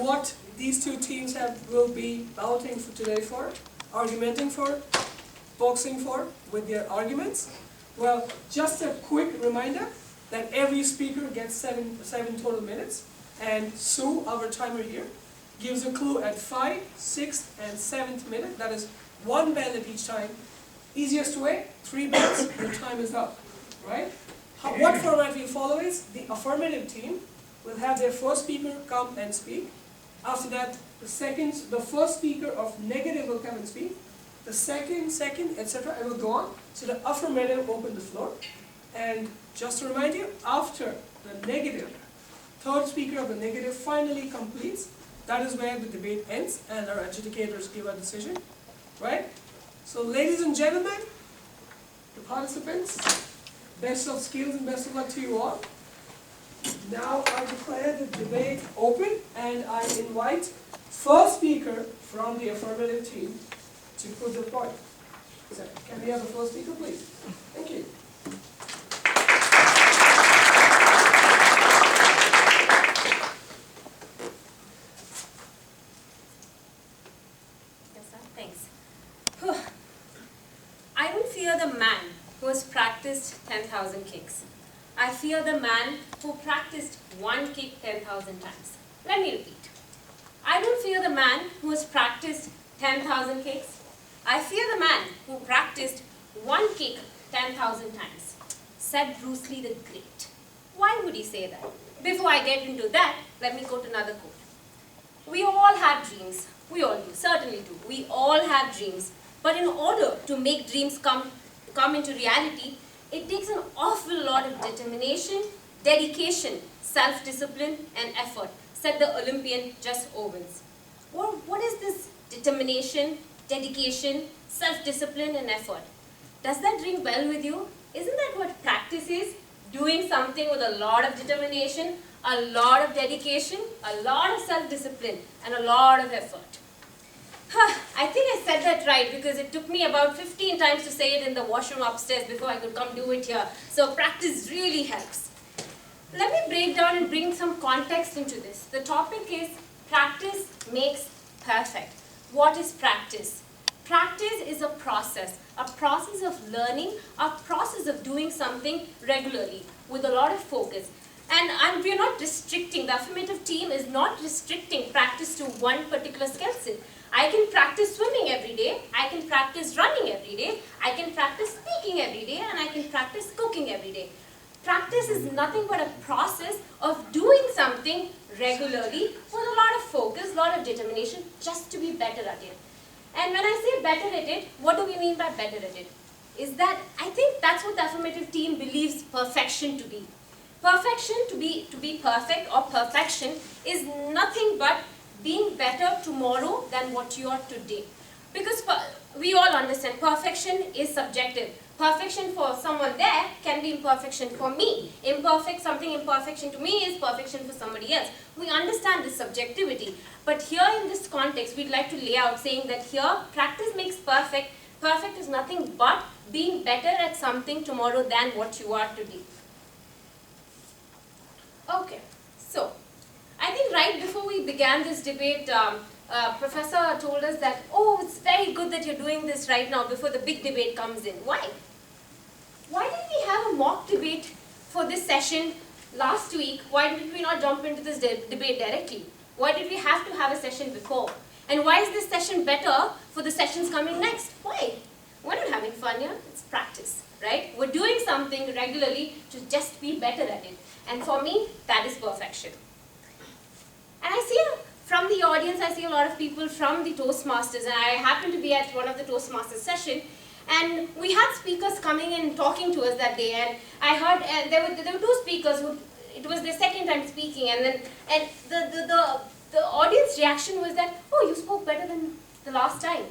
what these two teams will be balloting for today for, argumenting for, boxing for, with their arguments? Well, just a quick reminder that every speaker gets seven total minutes, and Sue, our timer here, gives a clue at 5th, 6th, and 7th minute. That is 1 bell at each time. Easiest way, 3 bells, your time is up, right? What format we follow is the affirmative team will have their first speaker come and speak. After that, the first speaker of negative will come and speak. The second, etc. It will go on. So the affirmative open the floor. And just to remind you, after the negative, third speaker of the negative finally completes, that is where the debate ends and our adjudicators give a decision, right? So ladies and gentlemen, the participants, best of skills and best of luck to you all. Now I declare the debate open and I invite first speaker from the affirmative team to put the point. So, can we have the first speaker, please? Thank you. Yes, sir. Thanks. I don't fear the man who has practiced 10,000 kicks. I fear the man who practiced one kick 10,000 times. Let me repeat. I don't fear the man who has practiced 10,000 kicks. I fear the man who practiced one kick 10,000 times, said Bruce Lee the Great. Why would he say that? Before I get into that, let me quote another quote. We all have dreams. We all do, certainly do. We all have dreams. But in order to make dreams come into reality, it takes an awful lot of determination, dedication, self-discipline, and effort, said the Olympian Jess Owens. Well, what is this determination, dedication, self-discipline, and effort? Does that ring well with you? Isn't that what practice is? Doing something with a lot of determination, a lot of dedication, a lot of self-discipline, and a lot of effort. I think I said that right because it took me about 15 times to say it in the washroom upstairs before I could come do it here. So practice really helps. Let me break down and bring some context into this. The topic is practice makes perfect. What is practice? Practice is a process of learning, a process of doing something regularly with a lot of focus. And we are not restricting, the affirmative team is not restricting practice to one particular skill set. I can practice swimming every day, I can practice running every day, I can practice speaking every day, and I can practice cooking every day. Practice is nothing but a process of doing something regularly with a lot of focus, a lot of determination, just to be better at it. And when I say better at it, what do we mean by better at it? Is that I think that's what the affirmative team believes perfection to be. Perfection, to be perfect or perfection, is nothing but being better tomorrow than what you are today. Because we all understand perfection is subjective. Perfection for someone there can be imperfection for me. Something imperfection to me is perfection for somebody else. We understand this subjectivity. But here in this context, we'd like to lay out saying that here, practice makes perfect. Perfect is nothing but being better at something tomorrow than what you are today. Okay, so I think right before we began this debate, Professor told us that, oh, it's very good that you're doing this right now before the big debate comes in. Why? Why didn't we have a mock debate for this session last week? Why did we not jump into this debate directly? Why did we have to have a session before? And why is this session better for the sessions coming next? Why? We're not having fun here, it's practice, right? We're doing something regularly to just be better at it. And for me, that is perfection. And I see from the audience, I see a lot of people from the Toastmasters, and I happened to be at one of the Toastmasters session, and we had speakers coming and talking to us that day, and I heard there were two speakers who, it was their second time speaking, and the audience reaction was that, oh, you spoke better than the last time.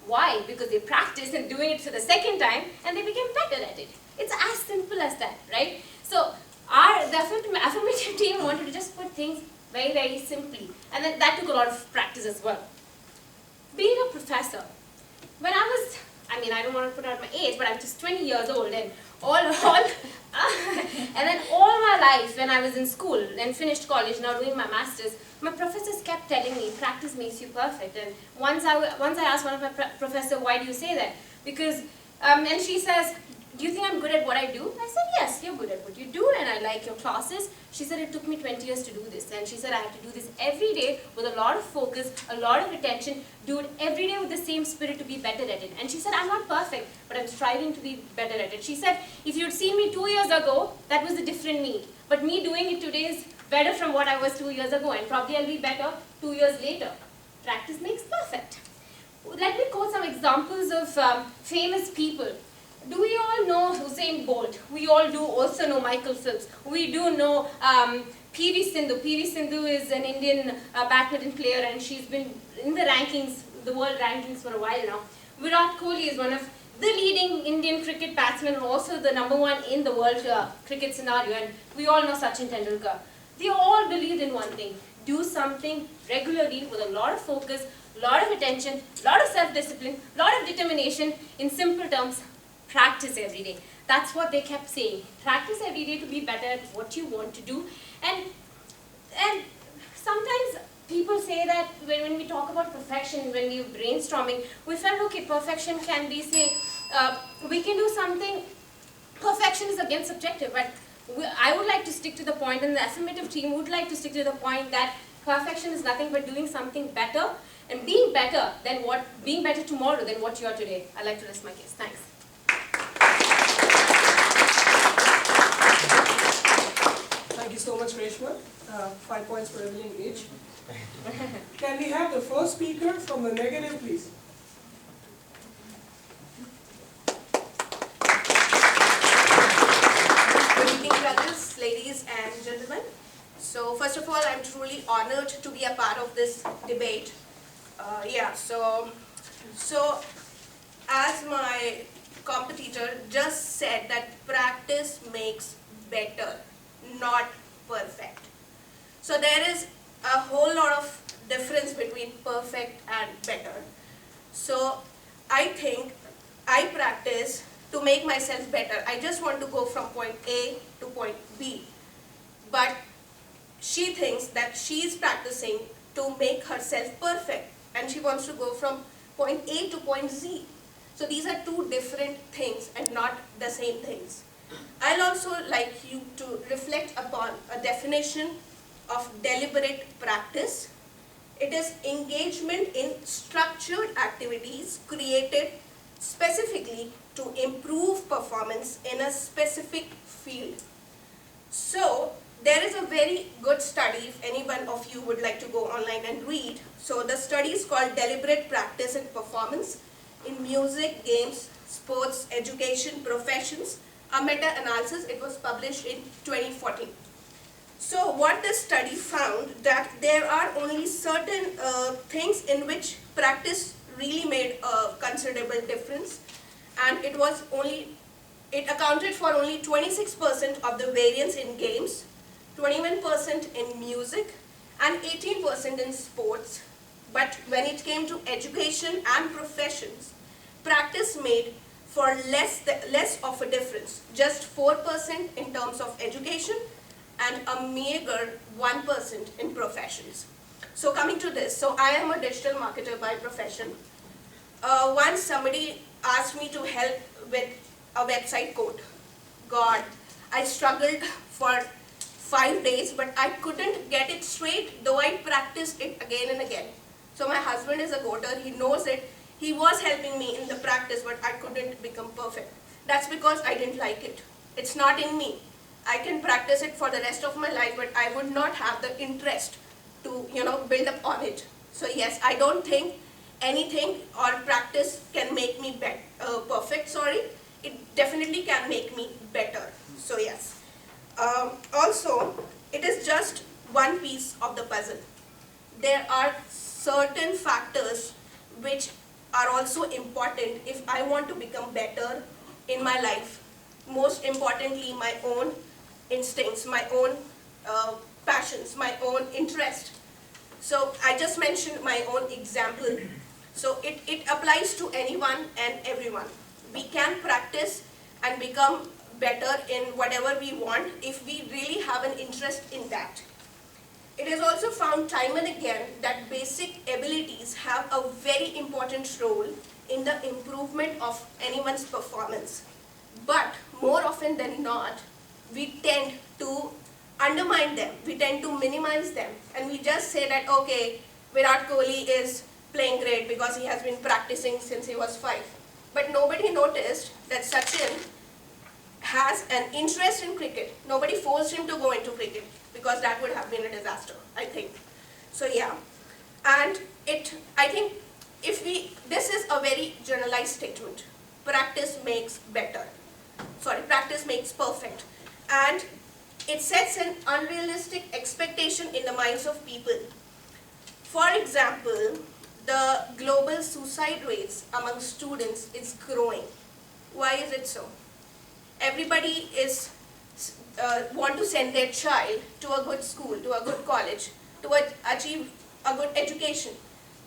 Why? Because they practiced and doing it for the second time, and they became better at it. It's as simple as that, right? So the affirmative team wanted to just put things very, very simply. And then that took a lot of practice as well. Being a professor, when I don't want to put out my age, but I'm just 20 years old, and and then all my life when I was in school and finished college, now doing my master's, My professors kept telling me, practice makes you perfect. And once I asked one of my professors, why do you say that? Because, and she says, do you think I'm good at what I do? I said, yes, you're good at what you do and I like your classes. She said, it took me 20 years to do this. And she said, I have to do this every day with a lot of focus, a lot of attention, do it every day with the same spirit to be better at it. And she said, I'm not perfect, but I'm striving to be better at it. She said, if you'd seen me 2 years ago, that was a different me. But me doing it today is better from what I was 2 years ago, and probably I'll be better 2 years later. Practice makes perfect. Let me quote some examples of famous people. Do we all know Usain Bolt? We all do also know Michael Phelps. We do know P.V. Sindhu. P.V. Sindhu is an Indian badminton player and she's been in the rankings, the world rankings for a while now. Virat Kohli is one of the leading Indian cricket batsmen, also the #1 in the world cricket scenario. And we all know Sachin Tendulkar. They all believed in one thing: do something regularly with a lot of focus, a lot of attention, a lot of self-discipline, a lot of determination. In simple terms, practice every day. That's what they kept saying. Practice every day to be better at what you want to do. And sometimes people say that when we talk about perfection, when we're brainstorming, we felt, okay, perfection can be, say, we can do something. Perfection is again subjective, but I would like to stick to the point, and the affirmative team would like to stick to the point that perfection is nothing but doing something better and being better tomorrow than what you are today. I'd like to rest my case. Thanks. Thank you so much, Reshma. 5 points for Evelyn each. Can we have the first speaker from the negative, please? Good evening, brothers, ladies and gentlemen. So first of all, I'm truly honored to be a part of this debate. So as my competitor just said, that practice makes better, not perfect. So there is a whole lot of difference between perfect and better. So I think I practice to make myself better. I just want to go from point A to point B. But she thinks that she is practicing to make herself perfect, and she wants to go from point A to point Z. So these are two different things and not the same things. I'll also like you to reflect upon a definition of deliberate practice. It is engagement in structured activities created specifically to improve performance in a specific field. So there is a very good study, if any one of you would like to go online and read. So the study is called Deliberate Practice and Performance in Music, Games, Sports, Education, Professions, a meta-analysis. It was published in 2014. So what this study found, that there are only certain things in which practice really made a considerable difference, and it accounted for only 26% of the variance in games, 21% in music, and 18% in sports. But when it came to education and professions, practice made for less of a difference, just 4% in terms of education and a meager 1% in professions. So coming to this, so I am a digital marketer by profession. Once somebody asked me to help with a website code. God, I struggled for 5 days, but I couldn't get it straight, though I practiced it again and again. So my husband is a coder, he knows it. He was helping me in the practice, but I couldn't become perfect. That's because I didn't like it. It's not in me. I can practice it for the rest of my life, but I would not have the interest to, build up on it. So yes, I don't think anything or practice can make me perfect, It definitely can make me better. So yes. Also, it is just one piece of the puzzle. There are certain factors which are also important if I want to become better in my life. Most importantly, my own instincts, my own passions, my own interest. So I just mentioned my own example. So it applies to anyone and everyone. We can practice and become better in whatever we want if we really have an interest in that. It is also found time and again that basic abilities have a very important role in the improvement of anyone's performance. But more often than not, we tend to undermine them, we tend to minimize them, and we just say that, okay, Virat Kohli is playing great because he has been practicing since he was 5. But nobody noticed that Sachin has an interest in cricket. Nobody forced him to go into cricket because that would have been a disaster, I think. So yeah, and I think this is a very generalized statement. Practice makes better. Practice makes perfect. And it sets an unrealistic expectation in the minds of people. For example, the global suicide rates among students is growing. Why is it so? Everybody want to send their child to a good school, to a good college, to achieve a good education.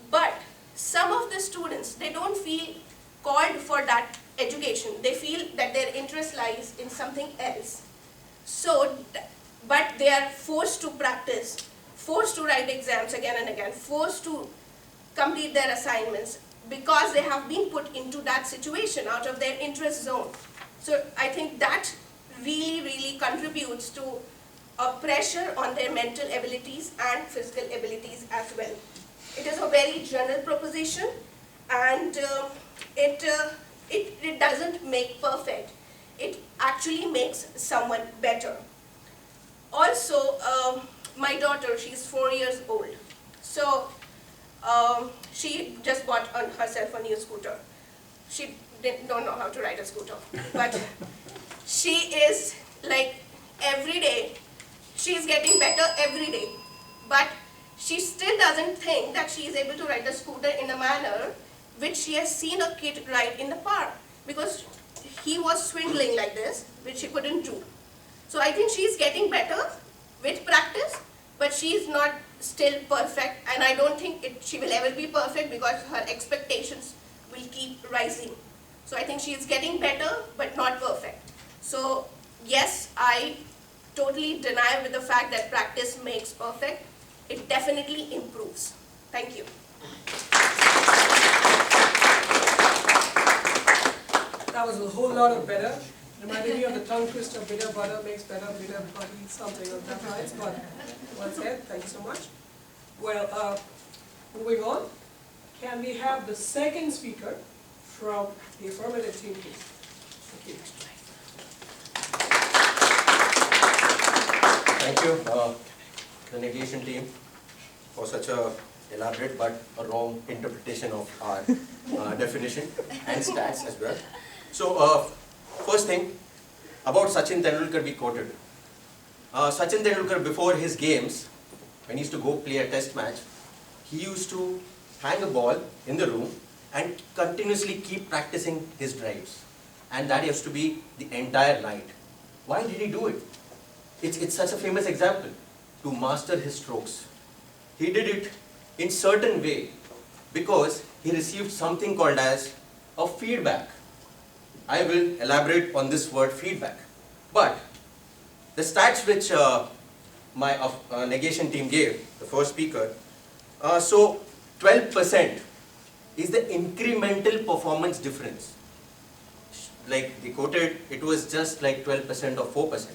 But some of the students, they don't feel called for that education. They feel that their interest lies in something else. So, but they are forced to practice, forced to write exams again and again, forced to complete their assignments because they have been put into that situation out of their interest zone. So I think that really contributes to a pressure on their mental abilities and physical abilities as well. It is a very general proposition, and it doesn't make perfect. It actually makes someone better. Also, my daughter, she's 4 years old. So she just bought herself a new scooter. She don't know how to ride a scooter, but she is like every day, she's getting better every day, but she still doesn't think that she is able to ride a scooter in a manner which she has seen a kid ride in the park, because he was swindling like this, which she couldn't do. So I think she's getting better with practice, but she's not still perfect, and I don't think she will ever be perfect because her expectations will keep rising. So I think she is getting better, but not perfect. So yes, I totally deny with the fact that practice makes perfect. It definitely improves. Thank you. That was a whole lot of better. Reminded me of the tongue twister, bitter butter makes better, bitter butty, something of that kind. But well said, thank you so much. Well, moving on, can we have the second speaker from the affirmative team, please? Thank you. Thank you, the negation team, for such a elaborate but a wrong interpretation of our definition and stats as well. So, first thing, about Sachin Tendulkar we quoted. Sachin Tendulkar, before his games, when he used to go play a test match, he used to hang a ball in the room and continuously keep practicing his drives. And that used to be the entire night. Why did he do it? It's such a famous example, to master his strokes. He did it in certain way because he received something called as a feedback. I will elaborate on this word feedback. But the stats which my negation team gave, the first speaker, so 12% is the incremental performance difference. Like they quoted, it was just like 12% or 4%.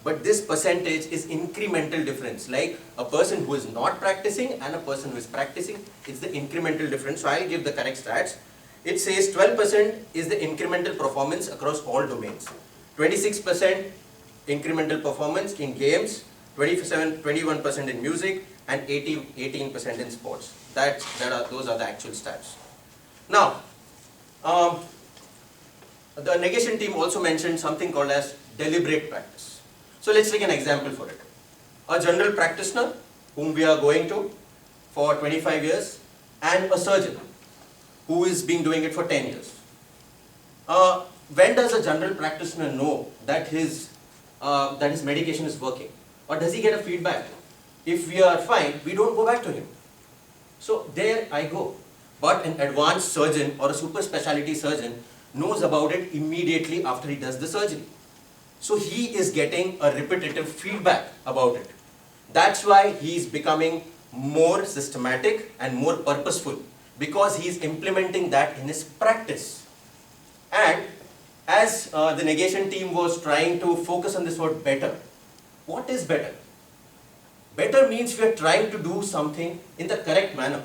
But this percentage is incremental difference. Like a person who is not practicing and a person who is practicing, it's the incremental difference. So I'll give the correct stats. It says 12% is the incremental performance across all domains. 26% incremental performance in games, 21% in music, and 18% in sports. Those are the actual stats. Now, the negation team also mentioned something called as deliberate practice. So let's take an example for it. A general practitioner whom we are going to for 25 years and a surgeon who is been doing it for 10 years. When does a general practitioner know that his medication is working? Or does he get a feedback? If we are fine, we don't go back to him. So there I go. But an advanced surgeon or a super specialty surgeon knows about it immediately after he does the surgery. So he is getting a repetitive feedback about it. That's why he's becoming more systematic and more purposeful, because he's implementing that in his practice. And as the negation team was trying to focus on this word better, what is better? Better means we are trying to do something in the correct manner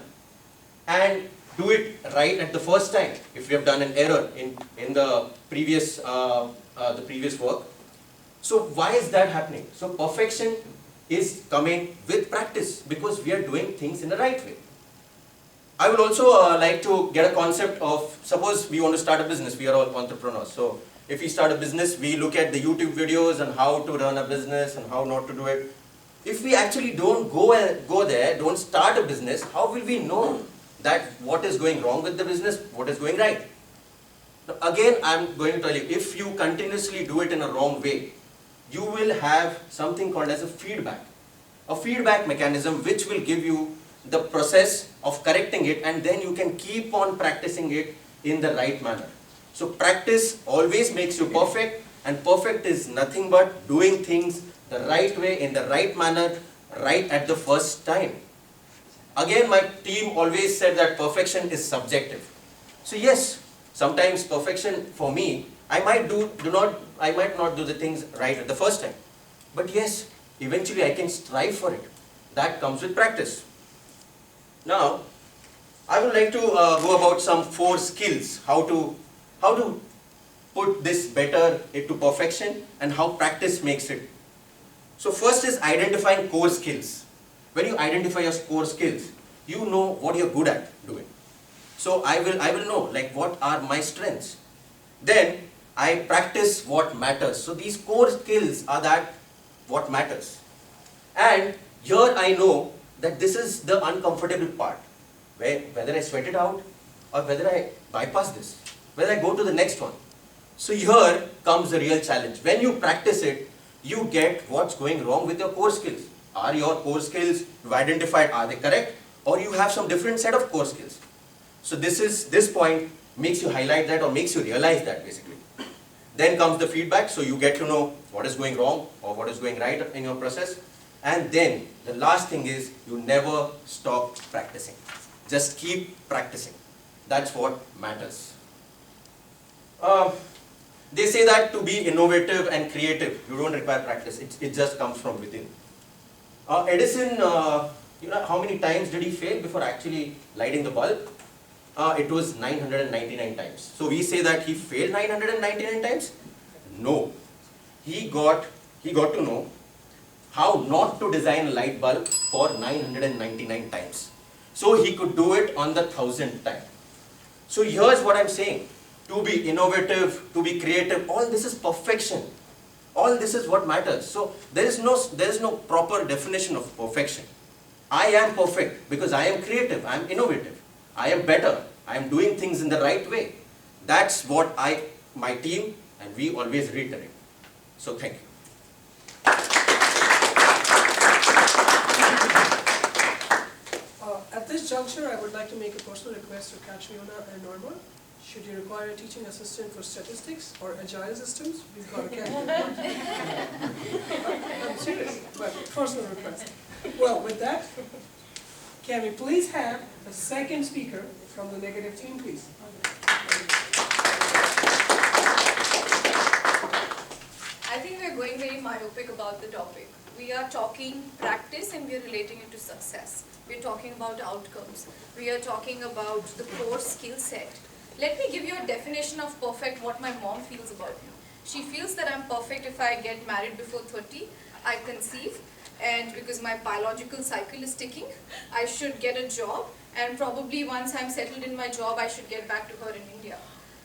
and do it right at the first time. If we have done an error in the previous work. So why is that happening? So perfection is coming with practice, because we are doing things in the right way. I would also like to get a concept of, suppose we want to start a business, we are all entrepreneurs. So if we start a business, we look at the YouTube videos on how to run a business and how not to do it. If we actually don't go there, don't start a business, how will we know that what is going wrong with the business, what is going right? Now, again, I'm going to tell you, if you continuously do it in a wrong way, you will have something called as a feedback mechanism, which will give you the process of correcting it, and then you can keep on practicing it in the right manner. So practice always makes you perfect, and perfect is nothing but doing things the right way, in the right manner, right at the first time. Again, my team always said that perfection is subjective. So yes, sometimes perfection for me, I might not do the things right at the first time. But yes, eventually I can strive for it. That comes with practice. Now, I would like to go about some 4 skills, how to put this better into perfection and how practice makes it. So first is identifying core skills. When you identify your core skills, you know what you're good at doing. So I will know like what are my strengths. Then I practice what matters. So these core skills are that what matters. And here I know that this is the uncomfortable part, whether I sweat it out or whether I bypass this, whether I go to the next one. So here comes the real challenge. When you practice it, you get what's going wrong with your core skills. Are your core skills you've identified, are they correct? Or you have some different set of core skills. So this point makes you highlight that, or makes you realize that basically. Then comes the feedback, so you get to know what is going wrong or what is going right in your process. And then the last thing is, you never stop practicing. Just keep practicing. That's what matters. They say that to be innovative and creative, you don't require practice. It just comes from within. Edison, you know how many times did he fail before actually lighting the bulb? It was 999 times. So we say that he failed 999 times? No. He got to know how not to design a light bulb for 999 times. So he could do it on the 1000th time. So here's what I'm saying. To be innovative, to be creative, all this is perfection. All this is what matters. So there is no proper definition of perfection. I am perfect because I am creative, I am innovative, I am better, I am doing things in the right way. That's what my team and we always reiterate. So thank you. At this juncture, I would like to make a personal request to Katriona and Norma. Should you require a teaching assistant for statistics or agile systems, we've got a candidate. I'm serious, but personal request. Well, with that, can we please have a second speaker from the negative team, please? I think we're going very myopic about the topic. We are talking practice and we are relating it to success. We're talking about outcomes. We are talking about the core skill set. Let me give you a definition of perfect, what my mom feels about me. She feels that I'm perfect if I get married before 30, I conceive, and because my biological cycle is ticking, I should get a job, and probably once I'm settled in my job, I should get back to her in India.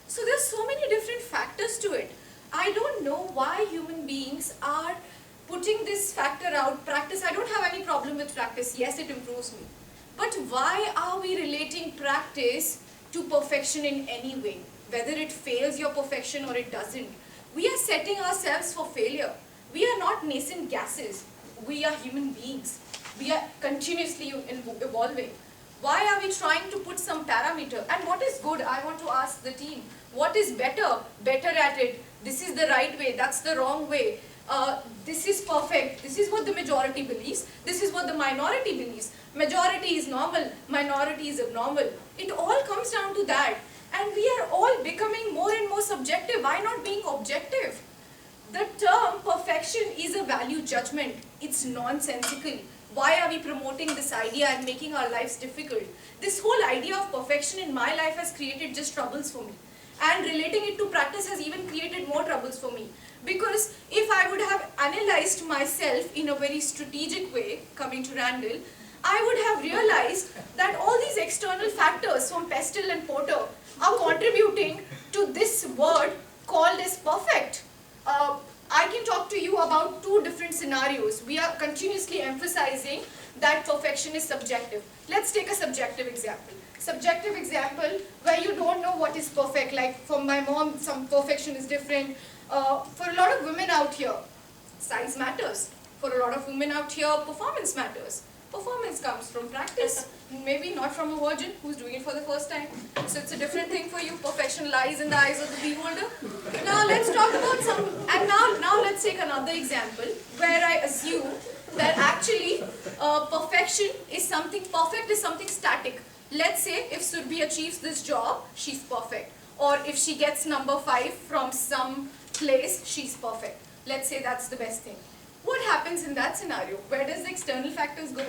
So there's so many different factors to it. I don't know why human beings are putting this factor out. Practice, I don't have any problem with practice. Yes, it improves me. But why are we relating practice to perfection in any way? Whether it fails your perfection or it doesn't. We are setting ourselves for failure. We are not nascent gases. We are human beings. We are continuously evolving. Why are we trying to put some parameter? And what is good? I want to ask the team. What is better? Better at it. This is the right way. That's the wrong way. this is perfect, this is what the majority believes, this is what the minority believes. Majority is normal, minority is abnormal. It all comes down to that. And we are all becoming more and more subjective. Why not being objective? The term perfection is a value judgment. It's nonsensical. Why are we promoting this idea and making our lives difficult? This whole idea of perfection in my life has created just troubles for me. And relating it to practice has even created more troubles for me. Because if I would have analyzed myself in a very strategic way, coming to Randal, I would have realized that all these external factors from Pestle and Porter are contributing to this word called as perfect. I can talk to you about two different scenarios. We are continuously emphasizing that perfection is subjective. Let's take a subjective example. Subjective example where you don't know what is perfect. Like for my mom, some perfection is different. For a lot of women out here, size matters. For a lot of women out here, performance matters. Performance comes from practice, maybe not from a virgin who's doing it for the first time. So it's a different thing for you. Perfection lies in the eyes of the beholder. Now let's talk about and now let's take another example where I assume that actually perfection is something, perfect is something static. Let's say if Surbhi achieves this job, she's perfect. Or if she gets number 5 from some place, she's perfect. Let's say that's the best thing. What happens in that scenario? Where does the external factors go?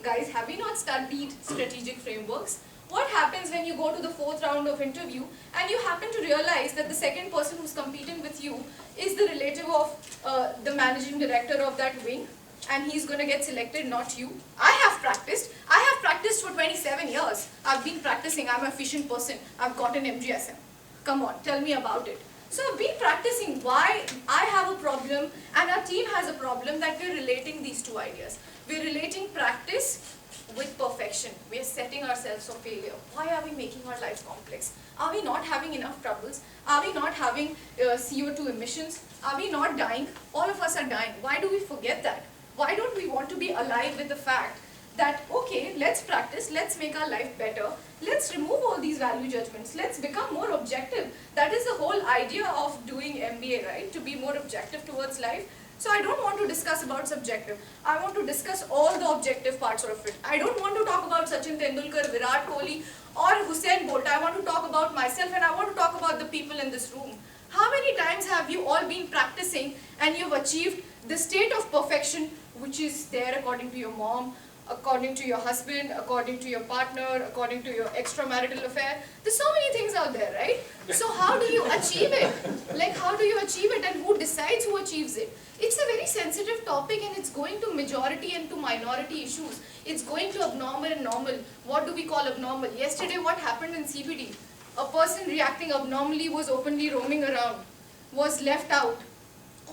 Guys, have you not studied strategic frameworks? What happens when you go to the 4th round of interview and you happen to realize that the second person who's competing with you is the relative of the managing director of that wing, and he's going to get selected, not you? I have practiced for 27 years. I've been practicing. I'm an efficient person. I've got an MGSM. Come on, tell me about it. So I've been practicing. Why I have a problem and our team has a problem that we're relating these two ideas. We're relating practice with perfection. We're setting ourselves for failure. Why are we making our life complex? Are we not having enough troubles? Are we not having CO2 emissions? Are we not dying? All of us are dying. Why do we forget that? Why don't we want to be alive with the fact that, okay, let's practice, let's make our life better, let's remove all these value judgments, let's become more objective. That is the whole idea of doing MBA, right? To be more objective towards life. So I don't want to discuss about subjective. I want to discuss all the objective parts of it. I don't want to talk about Sachin Tendulkar, Virat Kohli or Usain Bolt. I want to talk about myself and I want to talk about the people in this room. How many times have you all been practicing and you've achieved the state of perfection which is there according to your mom, according to your husband, according to your partner, according to your extramarital affair? There's so many things out there, right? So how do you achieve it? Like, how do you achieve it and who decides who achieves it? It's a very sensitive topic and it's going to majority and to minority issues. It's going to abnormal and normal. What do we call abnormal? Yesterday, what happened in CBD? A person reacting abnormally was openly roaming around, was left out.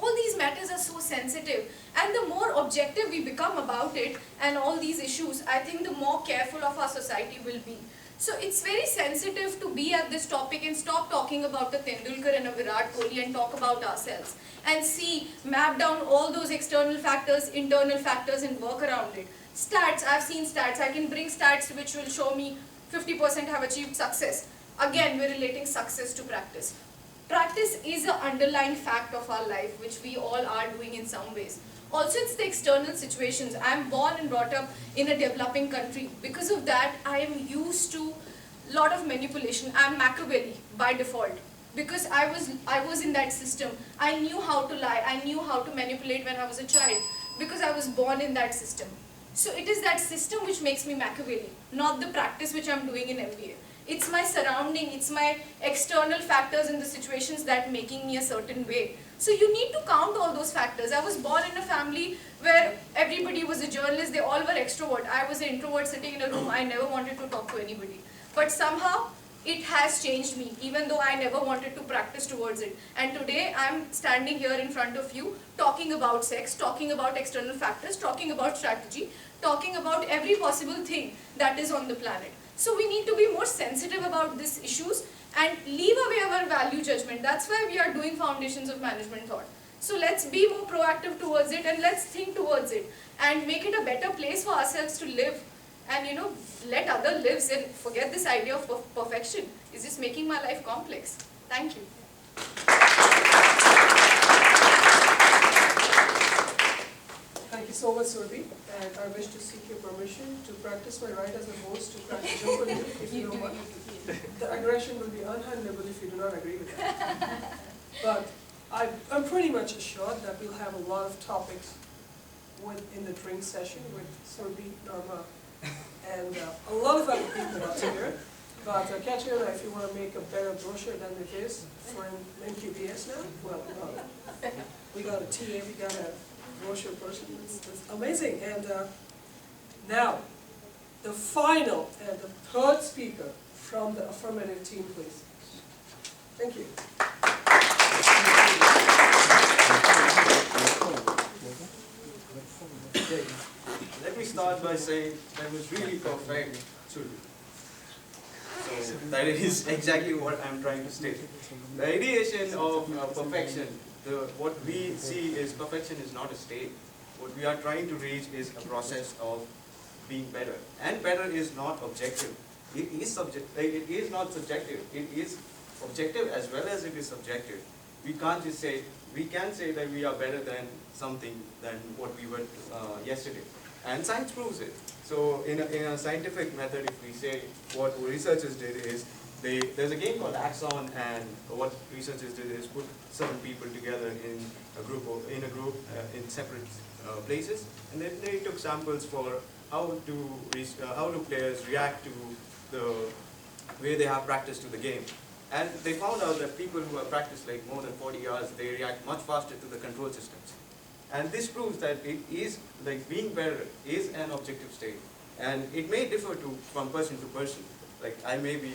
All these matters are so sensitive, and the more objective we become about it and all these issues, I think the more careful of our society will be. So it's very sensitive to be at this topic and stop talking about a Tendulkar and a Virat Kohli and talk about ourselves and see, map down all those external factors, internal factors and work around it. Stats, I've seen stats. I can bring stats which will show me 50% have achieved success. Again, we're relating success to practice. Practice is an underlying fact of our life, which we all are doing in some ways. Also, it's the external situations. I'm born and brought up in a developing country. Because of that, I am used to a lot of manipulation. I'm Machiavelli by default. Because I was in that system. I knew how to lie. I knew how to manipulate when I was a child. Because I was born in that system. So it is that system which makes me Machiavelli, not the practice which I'm doing in MBA. It's my surrounding, it's my external factors in the situations that making me a certain way. So you need to count all those factors. I was born in a family where everybody was a journalist, they all were extrovert. I was an introvert sitting in a room, I never wanted to talk to anybody. But somehow, it has changed me, even though I never wanted to practice towards it. And today, I'm standing here in front of you, talking about sex, talking about external factors, talking about strategy, talking about every possible thing that is on the planet. So we need to be more sensitive about these issues and leave away our value judgment. That's why we are doing foundations of management thought. So let's be more proactive towards it and let's think towards it and make it a better place for ourselves to live and let other lives and forget this idea of perfection. It's just making my life complex. Thank you. so much, Surabhi, and I wish to seek your permission to practice my right as a host to crack a joke on you, if you don't mind. The aggression will be unhandleable if you do not agree with that. But I'm pretty much assured that we'll have a lot of topics in the drink session with Surabhi, Norma, and a lot of other people out here. But Katrina, if you want to make a better brochure than it is for an MQBS now, well, we got a TA, we got a brochure person. It's amazing. And now, the final and the third speaker from the affirmative team, please. Thank you. Let me start by saying that was really perfect. So that is exactly what I'm trying to state. The ideation of perfection, what we see is perfection is not a state. What we are trying to reach is a process of being better. And better is not objective. It is not subjective. It is objective as well as it is subjective. We can't just say, we can say that we are better than something than what we were yesterday. And science proves it. So in a scientific method, if we say what researchers did is, there's a game called Axon, and what researchers did is put certain people together in a group in separate places, and then they took samples for how do players react to the way they have practiced to the game. And they found out that people who have practiced like more than 40 hours, they react much faster to the control systems. And this proves that it is, like, being better is an objective state. And it may differ from person to person. Like, I may be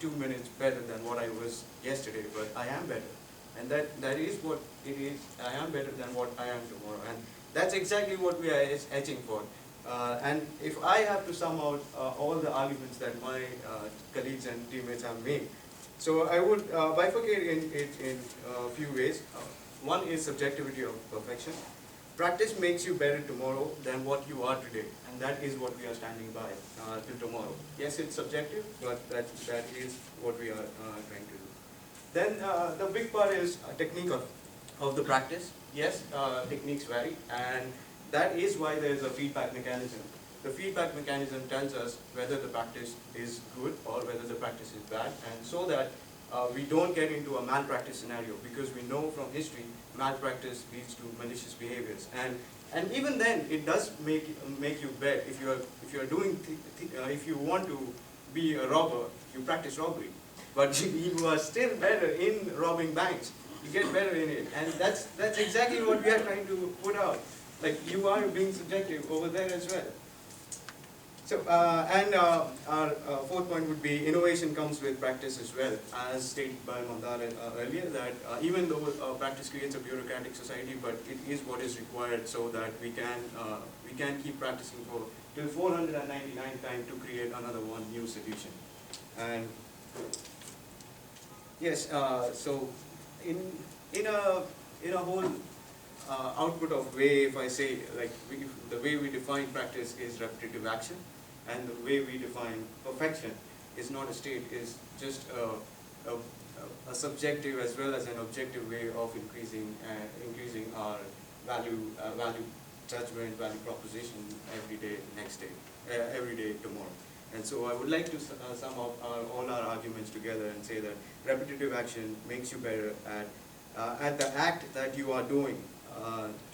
2 minutes better than what I was yesterday, but I am better. And that is what it is. I am better than what I am tomorrow. And that's exactly what we are etching for. And if I have to sum out all the arguments that my colleagues and teammates have made, so I would bifurcate it in a few ways. One is subjectivity of perfection. Practice makes you better tomorrow than what you are today, and that is what we are standing by till tomorrow. Yes, it's subjective, but that is what we are trying to do. Then the big part is technique of the practice. Yes, techniques vary, and that is why there is a feedback mechanism. The feedback mechanism tells us whether the practice is good or whether the practice is bad, and so that we don't get into a malpractice scenario, because we know from history malpractice leads to malicious behaviors, and even then it does make you bet. If you want to be a robber, you practice robbery, but you are still better in robbing banks. You get better in it, and that's exactly what we are trying to put out. Like, you are being subjective over there as well. So, our fourth point would be innovation comes with practice as well, as stated by Mandar earlier, that even though practice creates a bureaucratic society, but it is what is required so that we can keep practicing for till 499 times to create another one new solution. And yes, so in a whole output of way, if I say, like, the way we define practice is repetitive action, and the way we define perfection is not a state, is just a subjective as well as an objective way of increasing our value judgment, value proposition every day, every day tomorrow. And so I would like to sum up all our arguments together and say that repetitive action makes you better at the act that you are doing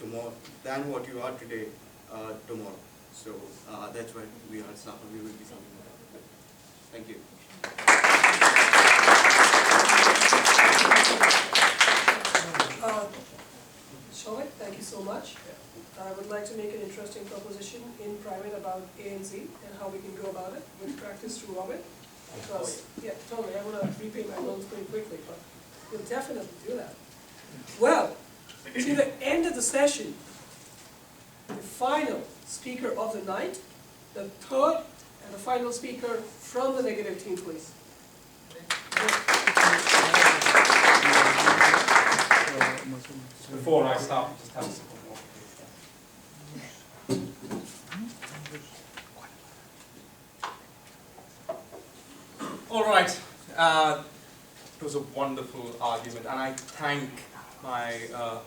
tomorrow than what you are today tomorrow. So that's what we will be summing up. Thank you. Shoaib, thank you so much. I would like to make an interesting proposition in private about A and Z and how we can go about it with practice through Robin. Because, yeah, totally, I want to repay my loans pretty quickly, but we'll definitely do that. Well, to the end of the session, the final speaker of the night, the third and the final speaker from the negative team, please. Before I start, just have a second more. All right, it was a wonderful argument, and I thank my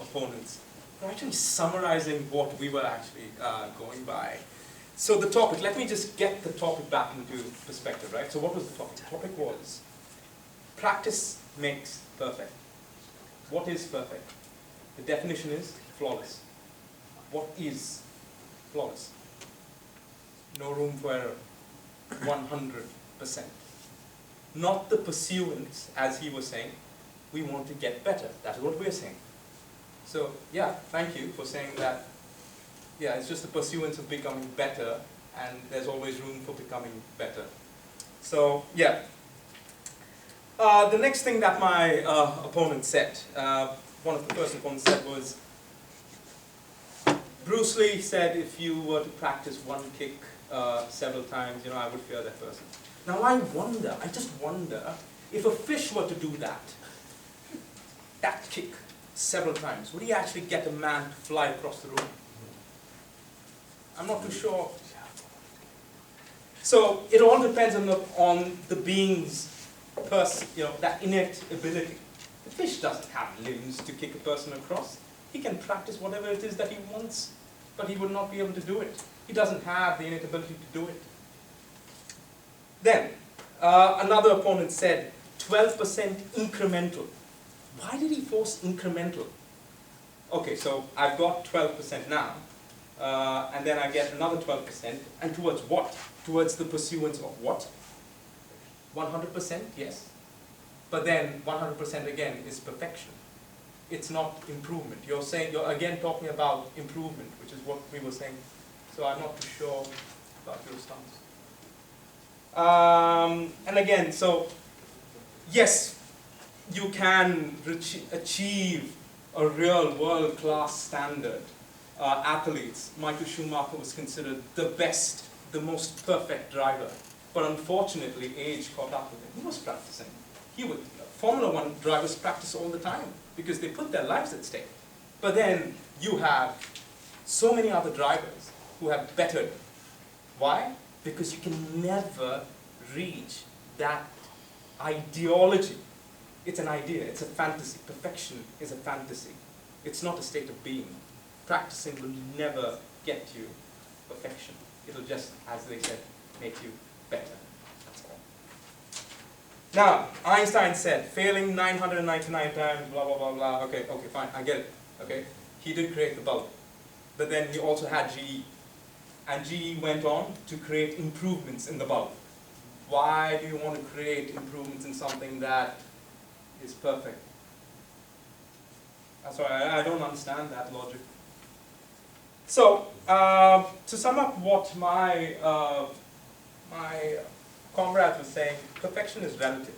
opponents we're actually summarizing what we were actually going by. So the topic, let me just get the topic back into perspective, right? So what was the topic? The topic was practice makes perfect. What is perfect? The definition is flawless. What is flawless? No room for error. 100%. Not the pursuance, as he was saying. We want to get better. That's what we're saying. So, yeah, thank you for saying that. Yeah, it's just the pursuance of becoming better, and there's always room for becoming better. So, yeah. The next thing that my opponent said, one of the first opponents said was, Bruce Lee said if you were to practice one kick several times, I would fear that person. Now I just wonder, if a fish were to do that kick several times, would he actually get a man to fly across the room? I'm not too sure. So it all depends on the being's that innate ability. The fish doesn't have limbs to kick a person across. He can practice whatever it is that he wants, but he would not be able to do it. He doesn't have the innate ability to do it. Then, another opponent said 12% incremental. Why did he force incremental? Okay, so I've got 12% now, and then I get another 12%, and towards what? Towards the pursuance of what? 100%, yes. But then 100% again is perfection. It's not improvement. You're again talking about improvement, which is what we were saying. So I'm not too sure about your stance. And again, so yes, you can achieve a real world-class standard. Athletes, Michael Schumacher was considered the best, the most perfect driver. But unfortunately, age caught up with him. He was practicing. Formula One drivers practice all the time because they put their lives at stake. But then you have so many other drivers who have bettered. Why? Because you can never reach that ideology. It's an idea, it's a fantasy. Perfection is a fantasy. It's not a state of being. Practicing will never get you perfection. It'll just, as they said, make you better. That's all. Now, Einstein said, failing 999 times, blah, blah, blah, blah. Okay, fine, I get it. Okay, he did create the bulb. But then he also had GE. And GE went on to create improvements in the bulb. Why do you want to create improvements in something that is perfect? Sorry, I don't understand that logic. So, to sum up what my comrade was saying, perfection is relative.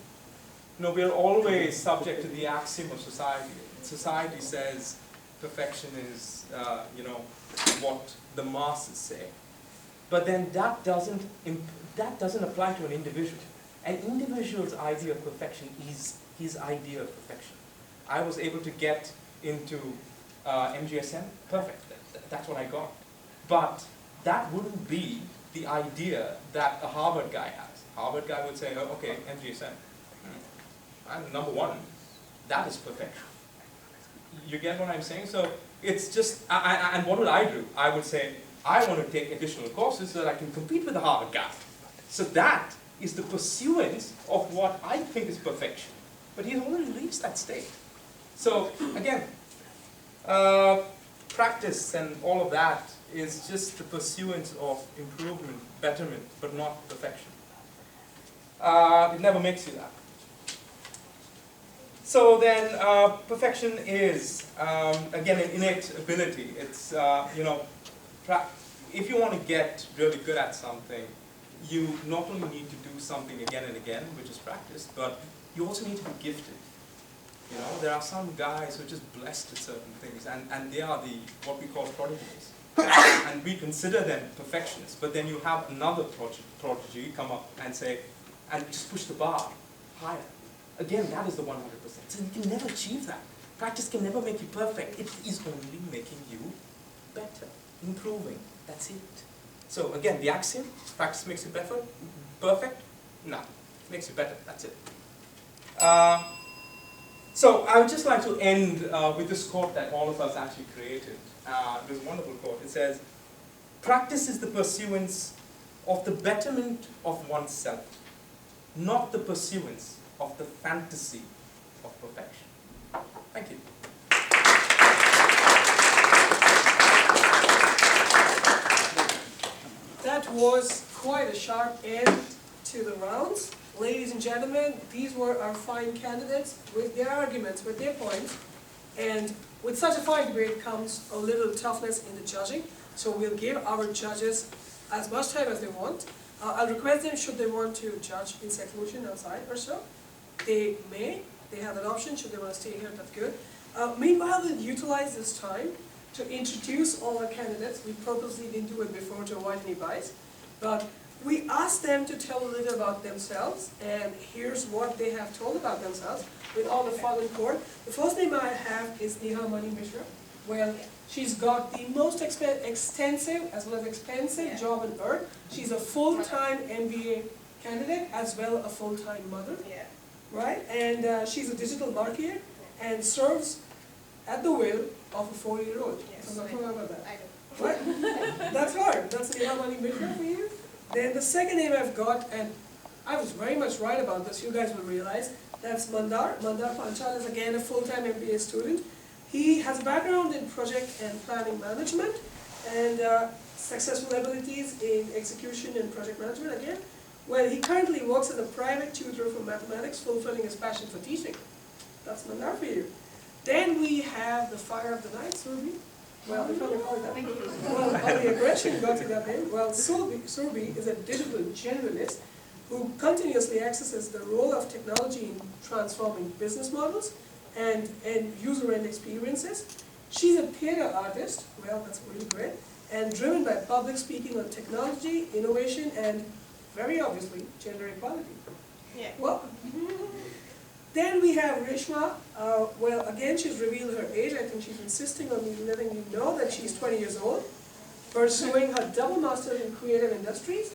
We are always subject to the axiom of society. Society says perfection is, what the masses say. But then that doesn't apply to an individual. An individual's idea of perfection is his idea of perfection. I was able to get into MGSM, perfect. That's what I got. But that wouldn't be the idea that a Harvard guy has. Harvard guy would say, oh, okay, MGSM. I'm number one. That is perfection. You get what I'm saying? So it's just, and what would I do? I would say, I want to take additional courses so that I can compete with the Harvard guy. So that is the pursuance of what I think is perfection. But he's already reached that state. So again, practice and all of that is just the pursuance of improvement, betterment, but not perfection. It never makes you that. So then, perfection is, again, an innate ability. It's, if you want to get really good at something, you not only need to do something again and again, which is practice, but you also need to be gifted. There are some guys who are just blessed with certain things, and they are what we call prodigies. And we consider them perfectionists, but then you have another prodigy come up and say, and just push the bar higher. Again, that is the 100%. So you can never achieve that. Practice can never make you perfect. It is only making you better, improving. That's it. So again, the axiom, practice makes you better. Perfect? No. It makes you better. That's it. So I would just like to end with this quote that all of us actually created. It was a wonderful quote. It says, "Practice is the pursuance of the betterment of oneself, not the pursuance of the fantasy of perfection." Thank you. That was quite a sharp end to the rounds. Ladies and gentlemen, these were our fine candidates with their arguments, with their points. And with such a fine debate comes a little toughness in the judging. So we'll give our judges as much time as they want. I'll request them, should they want to judge in seclusion outside or so, they may. They have an option. Should they want to stay here, that's good. Meanwhile, we'll utilize this time to introduce all our candidates. We purposely didn't do it before to avoid any bias. But we asked them to tell a little about themselves, and here's what they have told about themselves with all the fun in court. The first name I have is Neha Mani Mishra. Well, she's got the most extensive as well as expensive job on earth. She's a full-time MBA candidate as well a full-time mother, right? And she's a digital marketer and serves at the will of a 4-year-old. So I'm not talking about that. Right? That's hard. That's Neha Mani Mishra for you. Then the second name I've got, and I was very much right about this, you guys will realize, that's Mandar. Mandar Panchal is again a full-time MBA student. He has a background in project and planning management and successful abilities in execution and project management again. Well, he currently works as a private tutor for mathematics, fulfilling his passion for teaching. That's Mandar for you. Then we have the fire of the night, Surbi. Well, if I can call it that. Well, all the aggression got to that name. Well, Surbi is a digital generalist who continuously accesses the role of technology in transforming business models and user-end experiences. She's a theater artist, well, that's really great, and driven by public speaking on technology, innovation, and very obviously, gender equality. Yeah. Well, then we have Reshma. Well, again, she's revealed her age. I think she's insisting on me letting you know that she's 20 years old, pursuing her double master's in creative industries